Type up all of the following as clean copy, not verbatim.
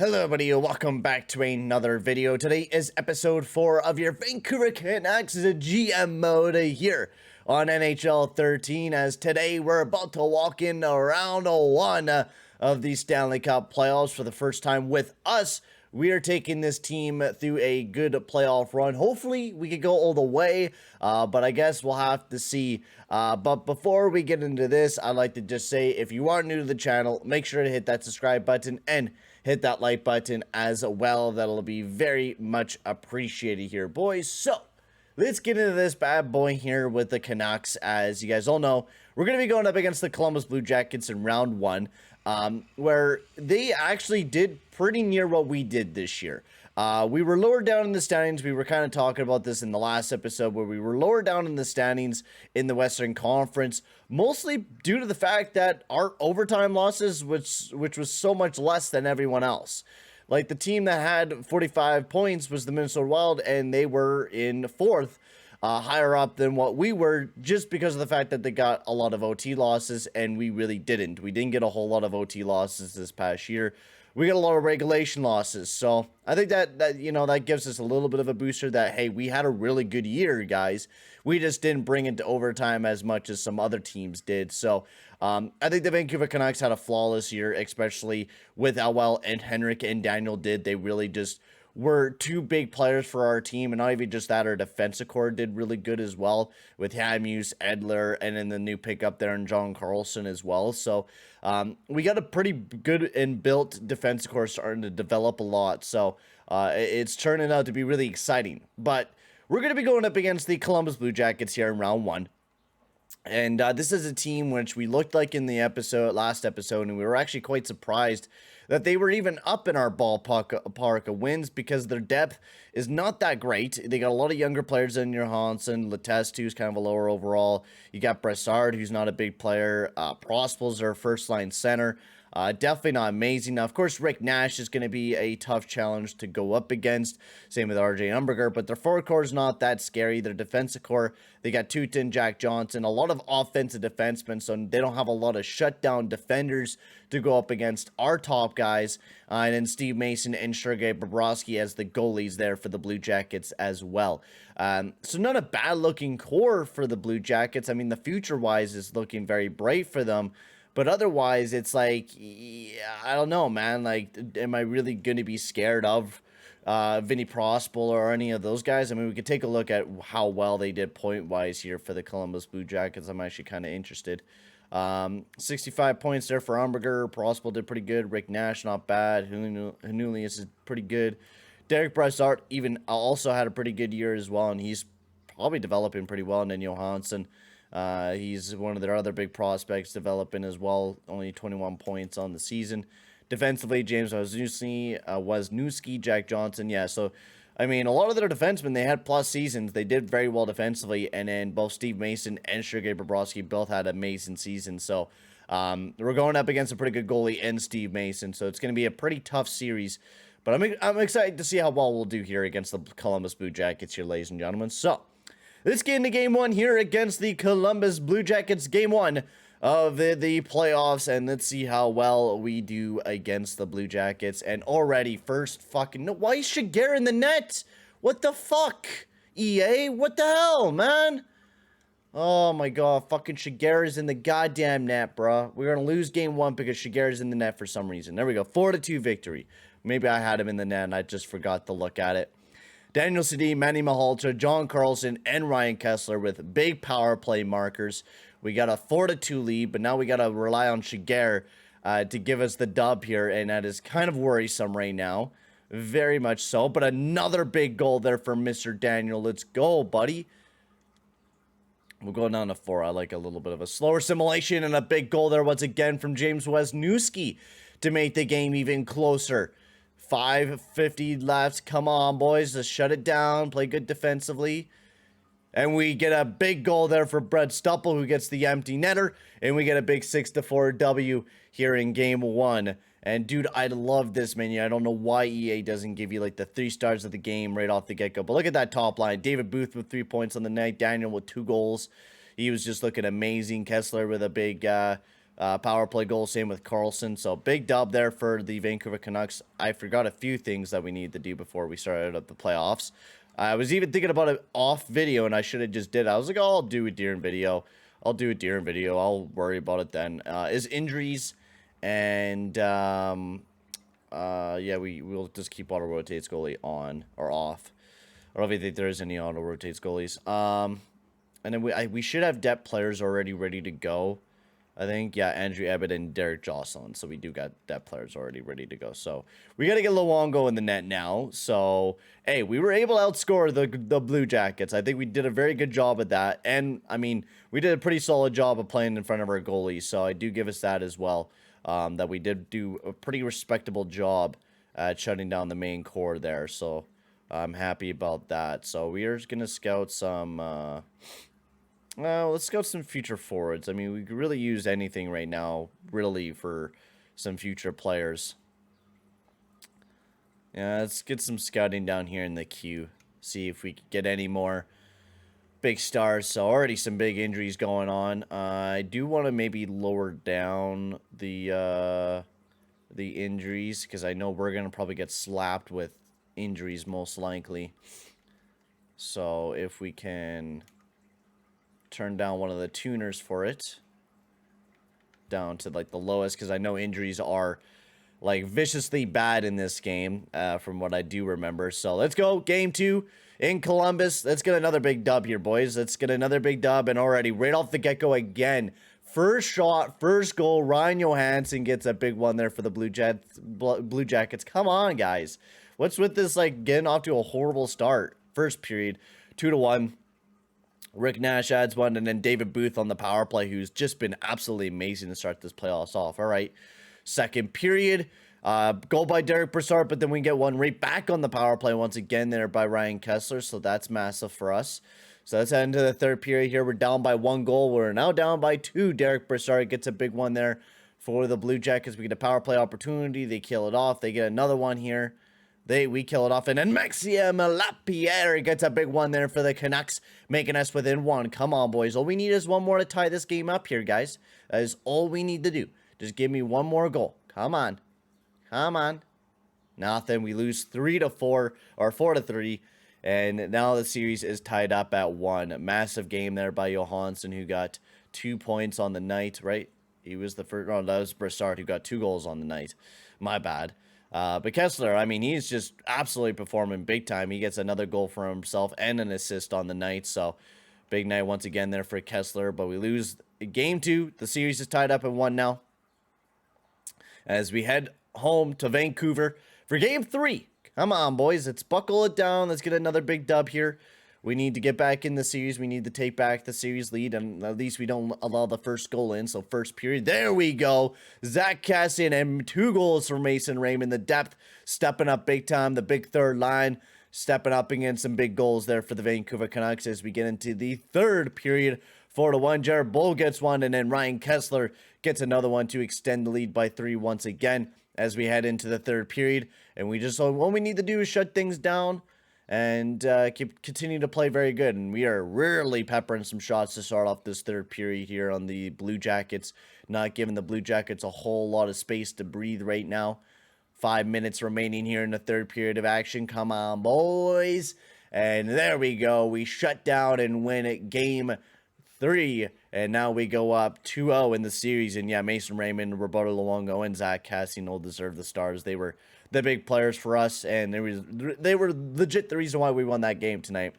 Hello everybody, welcome back to another video. Today is episode 4 of your Vancouver Canucks GM mode here on NHL 13, as today we're about to walk in round 1 of the Stanley Cup playoffs for the first time with us. We are taking this team through a good playoff run. Hopefully we could go all the way, but I guess we'll have to see. But before we get into this, I'd like to just say, if you are new to the channel, make sure to hit that subscribe button and hit that like button as well. That'll be very much appreciated here, boys. So let's get into this bad boy here with the Canucks. As you guys all know, we're going to be going up against the Columbus Blue Jackets in round 1, where they actually did pretty near what we did this year. We were lower down in the standings. We were kind of talking about this in the last episode, where we were lower down in the standings in the Western Conference, mostly due to the fact that our overtime losses, which was so much less than everyone else. Like, the team that had 45 points was the Minnesota Wild, and they were in 4th, higher up than what we were, just because of the fact that they got a lot of OT losses, and we really didn't. We didn't get a whole lot of OT losses this past year. We got a lot of regulation losses, so I think that you know, that gives us a little bit of a booster that, hey, we had a really good year, guys. We just didn't bring it to overtime as much as some other teams did. So I think the Vancouver Canucks had a flawless year, especially with how well and Henrik and Daniel did. They really just were two big players for our team, and not even just that, our defensive core did really good as well, with Hamuse, Edler, and then the new pickup there in John Carlson as well. So we got a pretty good and built defensive core starting to develop a lot. So it's turning out to be really exciting. But we're going to be going up against the Columbus Blue Jackets here in round 1. And this is a team which we looked like in the last episode, and we were actually quite surprised that they were even up in our ballpark of wins, because their depth is not that great. They got a lot of younger players in Johansson, Letestu, who's kind of a lower overall. You got Brassard, who's not a big player. Prospel's their first-line center. Definitely not amazing. Now, of course, Rick Nash is going to be a tough challenge to go up against. Same with RJ Umberger, but their forward core is not that scary. Their defensive core, they got Tutin, Jack Johnson, a lot of offensive defensemen, so they don't have a lot of shutdown defenders to go up against our top guys. And then Steve Mason and Sergei Bobrovsky as the goalies there for the Blue Jackets as well. So not a bad looking core for the Blue Jackets. I mean, the future-wise is looking very bright for them. But otherwise, it's like, yeah, I don't know, man. Like, am I really going to be scared of Vinny Prospel or any of those guys? I mean, we could take a look at how well they did point-wise here for the Columbus Blue Jackets. I'm actually kind of interested. 65 points there for Umberger. Prospel did pretty good. Rick Nash, not bad. Hanulius is pretty good. Derek Brassard even also had a pretty good year as well, and he's probably developing pretty well. And then Johansson. He's one of their other big prospects developing as well. Only 21 points on the season. Defensively, James Wisniewski, Jack Johnson. Yeah, so, I mean, a lot of their defensemen, they had plus seasons. They did very well defensively. And then both Steve Mason and Sergei Bobrovsky both had amazing seasons. So, we're going up against a pretty good goalie and Steve Mason. So, it's going to be a pretty tough series. But I'm excited to see how well we'll do here against the Columbus Blue Jackets here, ladies and gentlemen. So, let's get into game 1 here against the Columbus Blue Jackets. Game 1 of the playoffs, and let's see how well we do against the Blue Jackets. And already, first fucking... No, why is Shiger in the net? What the fuck? EA? What the hell, man? Oh my god, fucking Shiger is in the goddamn net, bro. We're gonna lose game 1 because Shiger is in the net for some reason. There we go, 4-2 victory. Maybe I had him in the net and I just forgot to look at it. Daniel Sedin, Manny Malhotra, John Carlson, and Ryan Kessler with big power play markers. We got a 4-2 lead, but now we got to rely on Shiger to give us the dub here, and that is kind of worrisome right now. Very much so, but another big goal there for Mr. Daniel. Let's go, buddy. We'll go down to 4. I like a little bit of a slower simulation, and a big goal there once again from James Wisniewski to make the game even closer. 5:50 left. Come on, boys. Let's shut it down. Play good defensively. And we get a big goal there for Brett Stupple, who gets the empty netter. And we get a big 6-4 W here in game 1. And, dude, I love this menu. I don't know why EA doesn't give you, like, the 3 stars of the game right off the get-go. But look at that top line. David Booth with 3 points on the night. Daniel with 2 goals. He was just looking amazing. Kessler with a big power play goal, same with Carlson. So big dub there for the Vancouver Canucks. I forgot a few things that we need to do before we started up the playoffs. I was even thinking about it off video, and I should have just did it. I was like, oh, I'll do it during video. I'll worry about it then. Is injuries, and yeah, we'll just keep auto rotates goalie on or off. I don't even think there is any auto rotates goalies. And then we should have depth players already ready to go. I think, yeah, Andrew Abbott and Derek Jocelyn. So we do got depth players already ready to go. So we got to get Luongo in the net now. So, hey, we were able to outscore the Blue Jackets. I think we did a very good job at that. And, I mean, we did a pretty solid job of playing in front of our goalies. So I do give us that as well, that we did do a pretty respectable job at shutting down the main core there. So I'm happy about that. So we are going to scout some... well, let's scout some future forwards. I mean, we could really use anything right now, really, for some future players. Yeah, let's get some scouting down here in the queue. See if we can get any more big stars. So already some big injuries going on. I do want to maybe lower down the injuries, because I know we're going to probably get slapped with injuries most likely. So if we can... turn down one of the tuners for it down to like the lowest, because I know injuries are like viciously bad in this game, from what I do remember. So let's go game 2 in Columbus. Let's get another big dub here, boys. Let's get another big dub. And already right off the get-go again, first shot, first goal, Ryan Johansson gets a big one there for the Blue Jackets. Come on, guys, what's with this, like, getting off to a horrible start? First period, 2-1. Rick Nash adds one, and then David Booth on the power play, who's just been absolutely amazing to start this playoffs off. All right, second period, goal by Derek Brassard, but then we get one right back on the power play once again there by Ryan Kessler, so that's massive for us. So let's head into the third period here. We're down by 1 goal. We're now down by 2. Derek Brassard gets a big one there for the Blue Jackets. We get a power play opportunity. They kill it off. They get another one here. We kill it off, and then Maxime Lapierre gets a big one there for the Canucks, making us within 1. Come on, boys. All we need is one more to tie this game up here, guys. That is all we need to do. Just give me one more goal. Come on. Come on. Nothing. We lose 3-4, or 4-3, and now the series is tied up at 1. Massive game there by Johansson, who got 2 points on the night, right? He was the first. Oh, that was Brassard, who got 2 goals on the night. My bad. But Kessler, I mean, he's just absolutely performing big time. He gets another goal for himself and an assist on the night. So, big night once again there for Kessler. But we lose game 2. The series is tied up at 1 now, as we head home to Vancouver for game 3. Come on, boys. Let's buckle it down. Let's get another big dub here. We need to get back in the series. We need to take back the series lead, and at least we don't allow the first goal in. So first period, there we go. Zach Cassian, and 2 goals for Mason Raymond. The depth stepping up big time. The big third line stepping up against some big goals there for the Vancouver Canucks as we get into the third period. 4-1. Jared Bull gets one, and then Ryan Kessler gets another one to extend the lead by 3 once again as we head into the third period. And we just, all we need to do is shut things down and continue to play very good. And we are rarely peppering some shots to start off this third period here on the Blue Jackets, not giving the Blue Jackets a whole lot of space to breathe right now. 5 minutes remaining here in the third period of action. Come on, boys. And there we go. We shut down and win it game 3. And now we go up 2-0 in the series. And yeah, Mason Raymond, Roberto Luongo, and Zach Cassian all deserve the stars. They were the big players for us, and they were legit the reason why we won that game tonight,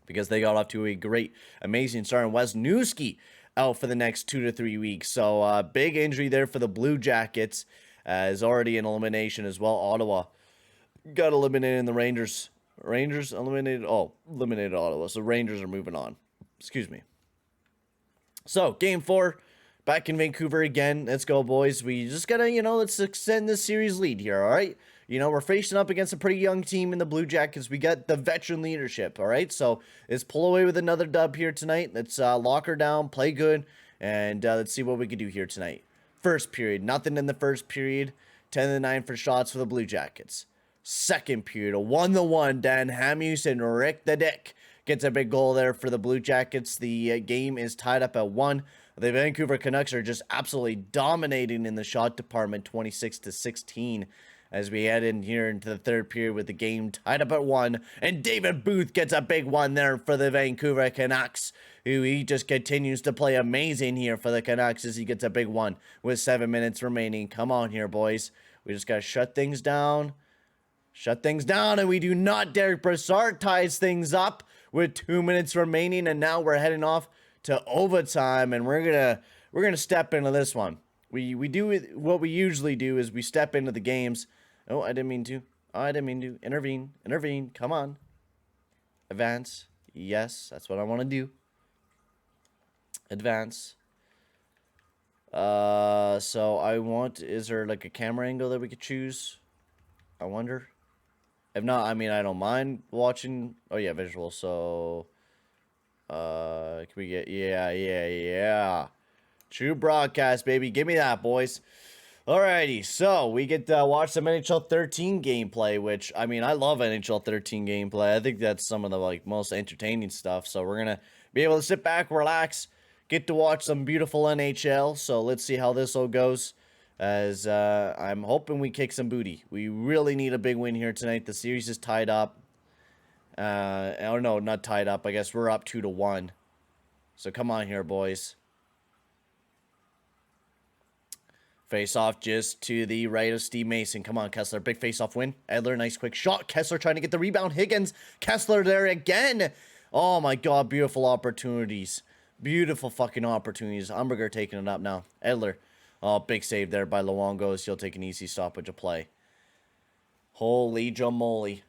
because they got off to a great, amazing start. And Wisniewski out for the next 2 to 3 weeks. So big injury there for the Blue Jackets, is already in elimination as well. Ottawa got eliminated in the Rangers. Rangers eliminated Ottawa. So Rangers are moving on. Excuse me. So game 4. Back in Vancouver again. Let's go, boys. We just gotta, let's extend this series lead here, all right? We're facing up against a pretty young team in the Blue Jackets. We got the veteran leadership, all right? So let's pull away with another dub here tonight. Let's lock her down, play good, and let's see what we can do here tonight. First period, nothing in the first period. 10-9 for shots for the Blue Jackets. Second period, a 1-1. Dan Hamhuis and Rick the Dick gets a big goal there for the Blue Jackets. The game is tied up at 1. The Vancouver Canucks are just absolutely dominating in the shot department, 26-16, as we head in here into the third period with the game tied up at 1. And David Booth gets a big one there for the Vancouver Canucks, who he just continues to play amazing here for the Canucks as he gets a big one with 7 minutes remaining. Come on here, boys. We just got to shut things down. Shut things down, and we do not. Derek Brassard ties things up with 2 minutes remaining, and now we're heading off to overtime, and we're gonna step into this one. We do what we usually do is we step into the games. Oh, I didn't mean to. Oh, I didn't mean to. Intervene. Come on. Advance. Yes, that's what I want to do. Advance. So I want. Is there like a camera angle that we could choose? I wonder. If not, I mean, I don't mind watching. Oh yeah, visual. So. Can we get, yeah. True broadcast, baby. Give me that, boys. Alrighty, so we get to watch some NHL 13 gameplay, which, I mean, I love NHL 13 gameplay. I think that's some of the, like, most entertaining stuff. So we're gonna be able to sit back, relax, get to watch some beautiful NHL. So let's see how this all goes, as I'm hoping we kick some booty. We really need a big win here tonight. The series is tied up. Oh no, not tied up. I guess we're up 2-1. So come on here, boys. Face off just to the right of Steve Mason. Come on, Kessler. Big face off win. Edler, nice quick shot. Kessler trying to get the rebound. Higgins. Kessler there again. Oh my god, beautiful opportunities. Beautiful fucking opportunities. Umberger taking it up now. Edler. Oh, big save there by Luongo as he'll take an easy stoppage of play. Holy jamoly.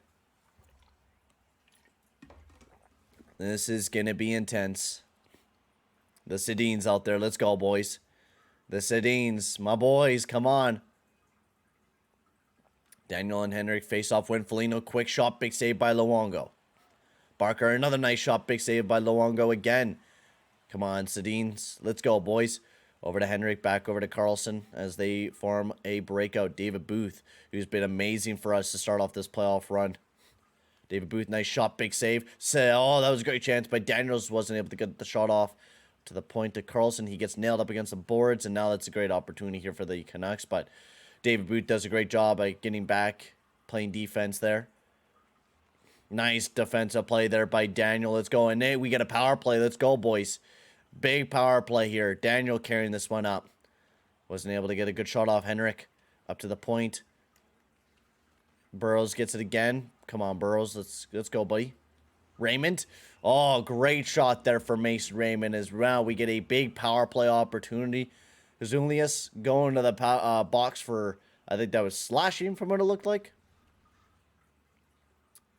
This is going to be intense. The Sedins out there. Let's go, boys. The Sedins. My boys. Come on. Daniel and Henrik face off win. Foligno. Quick shot. Big save by Luongo. Barker. Another nice shot. Big save by Luongo again. Come on, Sedins. Let's go, boys. Over to Henrik. Back over to Carlson as they form a breakout. David Booth, who's been amazing for us to start off this playoff run. David Booth, nice shot, big save. Oh, that was a great chance, but Daniels wasn't able to get the shot off to the point to Carlson. He gets nailed up against the boards, and now that's a great opportunity here for the Canucks. But David Booth does a great job by getting back, playing defense there. Nice defensive play there by Daniel. Let's go. And Nate, we get a power play. Let's go, boys. Big power play here. Daniel carrying this one up. Wasn't able to get a good shot off Henrik. Up to the point. Burrows gets it again. Come on, Burrows. Let's go, buddy. Raymond. Oh, great shot there for Mason Raymond as well. We get a big power play opportunity. Zulius going to the box for, I think that was slashing from what it looked like.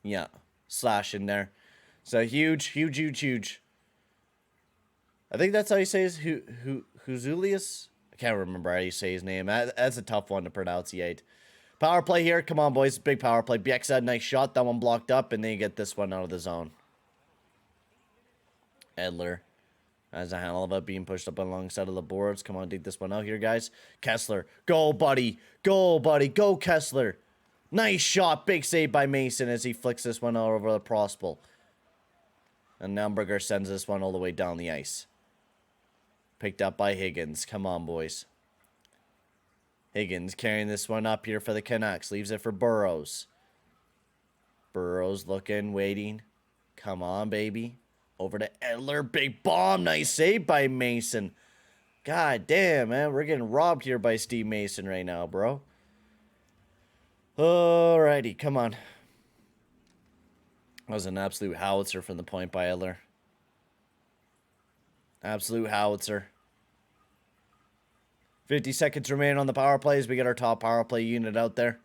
Yeah, slash in there. So huge. I think that's how you say his Zulius. I can't remember how you say his name. That's a tough one to pronunciate. Power play here. Come on, boys. Big power play. Bieksa, nice shot. That one blocked up, and then you get this one out of the zone. Edler has a handle of it being pushed up alongside of the boards. Come on, dig this one out here, guys. Kessler. Go, buddy. Go, buddy. Go, Kessler. Nice shot. Big save by Mason as he flicks this one out over the Prospel. And Naumberger sends this one all the way down the ice. Picked up by Higgins. Come on, boys. Higgins carrying this one up here for the Canucks. Leaves it for Burrows. Burrows looking, waiting. Come on, baby. Over to Edler. Big bomb. Nice save by Mason. God damn, man. We're getting robbed here by Steve Mason right now, bro. Alrighty, come on. That was an absolute howitzer from the point by Edler. Absolute howitzer. 50 seconds remain on the power plays. We get our top power play unit out there.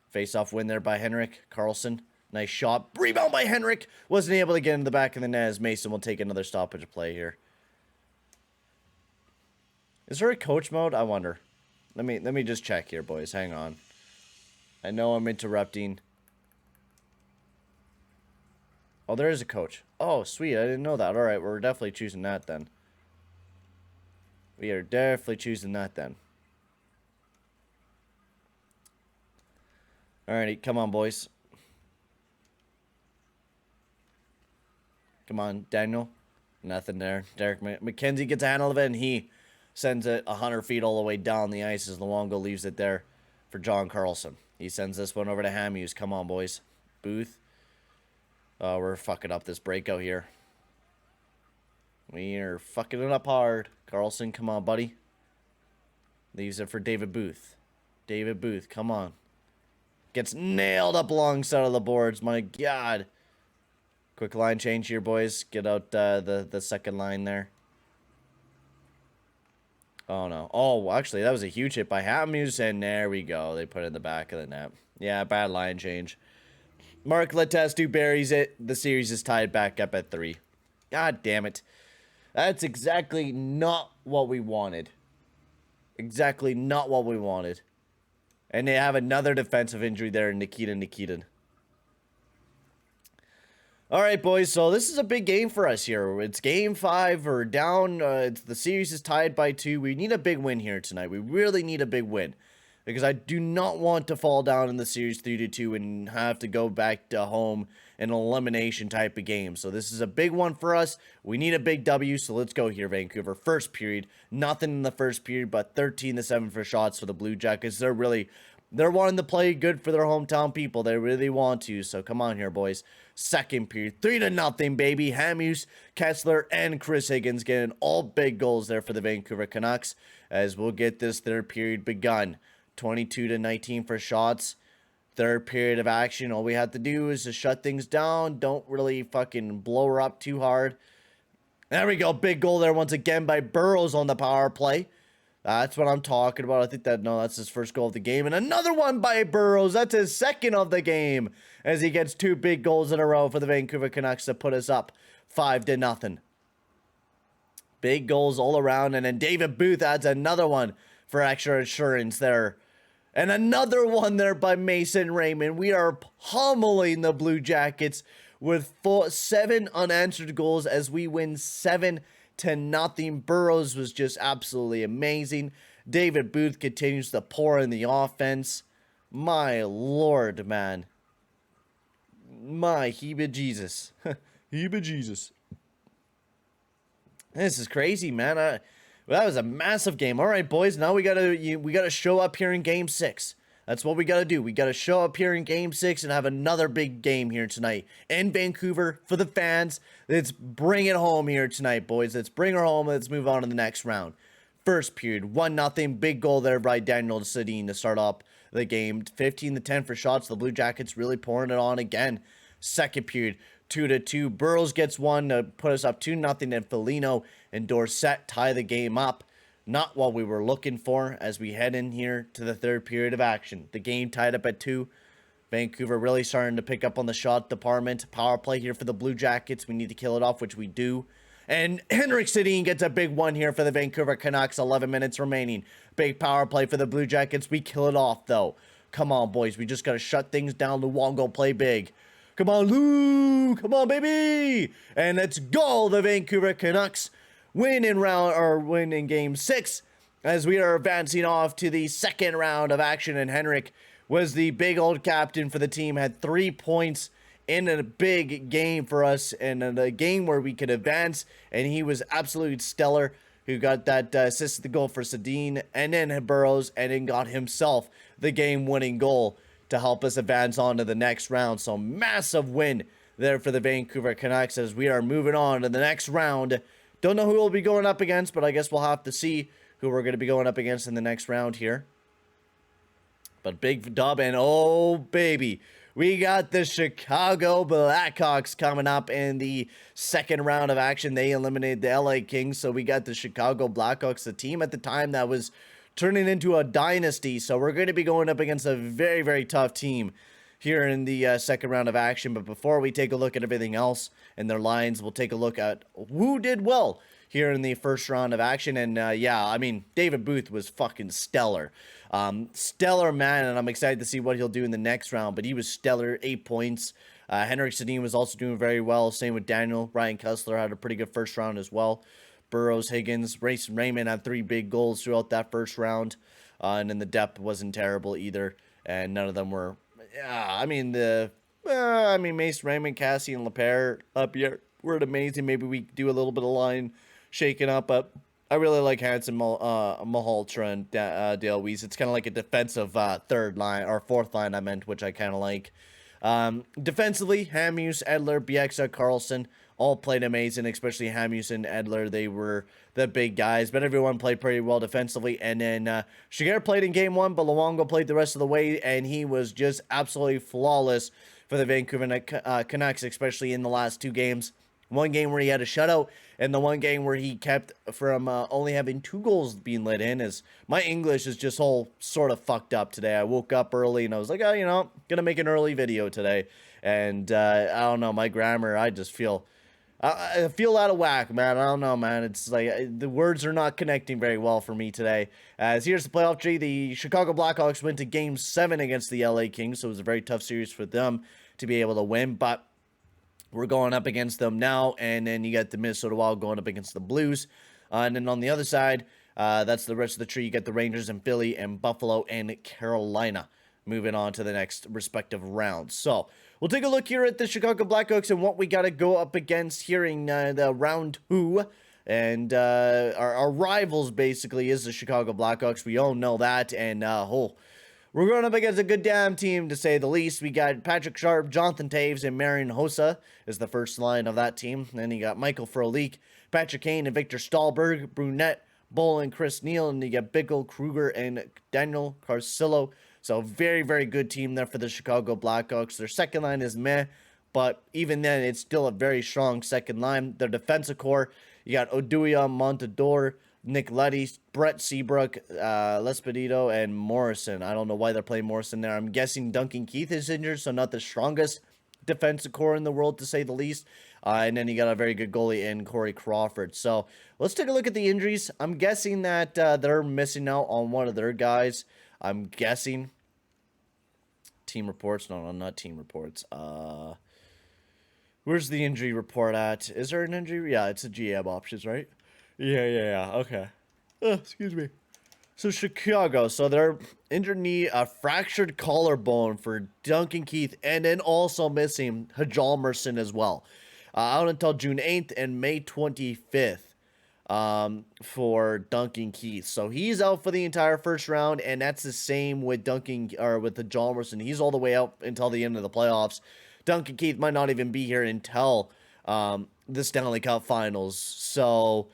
Face-off win there by Henrik. Carlson. Nice shot. Rebound by Henrik. Wasn't able to get into the back of the net as Mason will take another stoppage play here. Is there a coach mode? I wonder. Let me just check here, boys. Hang on. I know I'm interrupting. Oh, there is a coach. Oh, sweet. I didn't know that. All right, we're definitely choosing that then. We are definitely choosing that then. Alrighty, come on, boys. Come on, Daniel. Nothing there. Derek McKenzie gets a handle of it, and he sends it 100 feet all the way down the ice as Luongo leaves it there for John Carlson. He sends this one over to Hamhuis. Come on, boys. Booth. Oh, we're fucking up this breakout here. We are fucking it up hard. Carlson, come on, buddy. Leaves it for David Booth. David Booth, come on. Gets nailed up alongside of the boards. My God. Quick line change here, boys. Get out the second line there. Oh, no. Oh, actually, that was a huge hit by Hamhuis, and there we go. They put it in the back of the net. Yeah, bad line change. Mark Letestu buries it. The series is tied back up at 3. God damn it. That's exactly not what we wanted. Exactly not what we wanted. And they have another defensive injury there in Nikitin. All right, boys. So this is a big game for us here. It's game 5. We're down. The series is tied by 2. We need a big win here tonight. We really need a big win. Because I do not want to fall down in the series 3-2 and have to go back to home in an elimination type of game. So this is a big one for us. We need a big W, so let's go here, Vancouver. First period. Nothing in the first period, but 13-7 for shots for the Blue Jackets. They're wanting to play good for their hometown people. They really want to, so come on here, boys. Second period. 3-0, baby. Hamhuis, Kessler, and Chris Higgins getting all big goals there for the Vancouver Canucks as we'll get this third period begun. 22-19 for shots. Third period of action. All we have to do is to shut things down. Don't really fucking blow her up too hard. There we go. Big goal there once again by Burrows on the power play. That's what I'm talking about. I think that's his first goal of the game. And another one by Burrows. That's his second of the game as he gets 2 big goals in a row for the Vancouver Canucks to put us up 5-0. Big goals all around. And then David Booth adds another one for extra insurance there. And another one there by Mason Raymond. We are pummeling the Blue Jackets with 7 unanswered goals as we win 7-0. Burrows was just absolutely amazing. David Booth continues to pour in the offense. My Lord, man. My Heba-Jesus. Heba-Jesus. This is crazy, man. Well, that was a massive game. All right, boys. Now we gotta show up here in Game 6. That's what we gotta do. We gotta show up here in Game 6 and have another big game here tonight in Vancouver for the fans. Let's bring it home here tonight, boys. Let's bring her home. Let's move on to the next round. First period, 1-0. Big goal there by Daniel Sedin to start off the game. 15-10 for shots. The Blue Jackets really pouring it on again. Second period, 2-2. Burrows gets one to put us up 2-0. And Foligno and Dorsett tie the game up. Not what we were looking for as we head in here to the third period of action. The game tied up at 2. Vancouver really starting to pick up on the shot department. Power play here for the Blue Jackets. We need to kill it off, which we do. And Henrik Sedin gets a big one here for the Vancouver Canucks. 11 minutes remaining. Big power play for the Blue Jackets. We kill it off, though. Come on, boys. We just got to shut things down. Luongo play big. Come on, Lou. Come on, baby. And let's go. The Vancouver Canucks win in Game 6 as we are advancing off to the second round of action. And Henrik was the big old captain for the team. Had 3 points in a big game for us and a game where we could advance. And he was absolutely stellar. Who got that assist to the goal for Sedin and then Burrows and then got himself the game-winning goal to help us advance on to the next round. So massive win there for the Vancouver Canucks as we are moving on to the next round. Don't know who we'll be going up against, but I guess we'll have to see who we're going to be going up against in the next round here. But big dub, and oh baby, we got the Chicago Blackhawks coming up in the second round of action. They eliminated the LA Kings, so we got the Chicago Blackhawks, the team at the time that was turning into a dynasty. So we're going to be going up against a very, very tough team here in the second round of action. But before we take a look at everything else in their lines, we'll take a look at who did well here in the first round of action. And yeah, I mean, David Booth was fucking stellar. Stellar, man, and I'm excited to see what he'll do in the next round. But he was stellar, 8 points. Henrik Sedin was also doing very well. Same with Daniel. Ryan Kessler had a pretty good first round as well. Burrows, Higgins, Mason Raymond had 3 big goals throughout that first round. And then the depth wasn't terrible either. And none of them were... Yeah, I mean, Mason Raymond, Cassie, and LePere up here weren't amazing. Maybe we do a little bit of line shaking up, but I really like Hanson, Malhotra, and Dale Weiss. It's kind of like a defensive third line, or fourth line, I meant, which I kind of like. Defensively, Hamhuis, Edler, Bieksa, Carlson all played amazing, especially Hamhuis and Edler. They were the big guys, but everyone played pretty well defensively. And then Shigeru played in game 1, but Luongo played the rest of the way, and he was just absolutely flawless for the Vancouver Canucks, especially in the last 2 games. One game where he had a shutout, and the one game where he kept from only having 2 goals being let in. As my English is just all sort of fucked up today. I woke up early, and I was like, oh, you know, gonna make an early video today. And I don't know, my grammar, I just feel... I feel out of whack, man. I don't know, man. It's like the words are not connecting very well for me today. As here's the playoff tree. The Chicago Blackhawks went to Game 7 against the LA Kings, so it was a very tough series for them to be able to win. But we're going up against them now, and then you got the Minnesota Wild going up against the Blues. And then on the other side, that's the rest of the tree. You got the Rangers and Philly and Buffalo and Carolina moving on to the next respective rounds. So we'll take a look here at the Chicago Blackhawks and what we got to go up against here in the round 2. And our rivals basically is the Chicago Blackhawks. We all know that. And we're going up against a good damn team, to say the least. We got Patrick Sharp, Jonathan Taves, and Marian Hossa is the first line of that team. Then you got Michael Frolik, Patrick Kane, and Victor Stahlberg, Brunette, Bull, and Chris Neal. And you got Bickle, Kruger, and Daniel Carcillo. So very, very good team there for the Chicago Blackhawks. Their second line is meh, but even then, it's still a very strong second line. Their defensive core, you got Oduya, Montador, Nick Leddy, Brett Seabrook, Lespedito, and Morrison. I don't know why they're playing Morrison there. I'm guessing Duncan Keith is injured, so not the strongest defensive core in the world, to say the least. And then you got a very good goalie in Corey Crawford. So let's take a look at the injuries. I'm guessing that they're missing out on one of their guys. I'm guessing. Team reports. No, not team reports. Where's the injury report at? Is there an injury? Yeah, it's a GM options, right? Yeah. Okay. Excuse me. So Chicago. So they're injured knee, a fractured collarbone for Duncan Keith, and then also missing Hjalmarsson as well. Out until June 8th and May 25th. For Duncan Keith. So he's out for the entire first round, and that's the same with with the Hjalmarsson. He's all the way out until the end of the playoffs. Duncan Keith might not even be here until the Stanley Cup Finals. So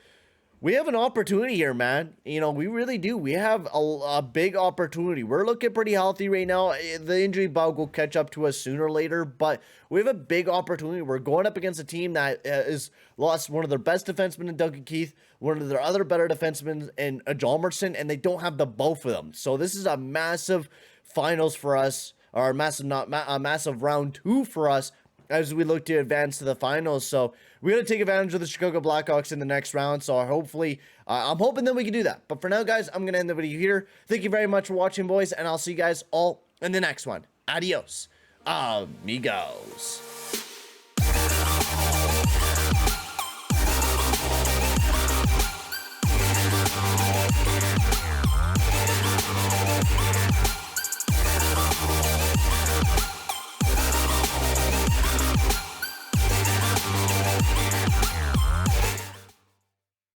we have an opportunity here, man. You know, we really do. We have a big opportunity. We're looking pretty healthy right now. The injury bug will catch up to us sooner or later, but we have a big opportunity. We're going up against a team that has lost one of their best defensemen in Duncan Keith, one of their other better defensemen in Hjalmarsson, and they don't have the both of them. So this is a massive finals for us, or a massive round 2 for us, as we look to advance to the finals. So we're going to take advantage of the Chicago Blackhawks in the next round. So hopefully, I'm hoping that we can do that. But for now, guys, I'm going to end the video here. Thank you very much for watching, boys, and I'll see you guys all in the next one. Adios, amigos.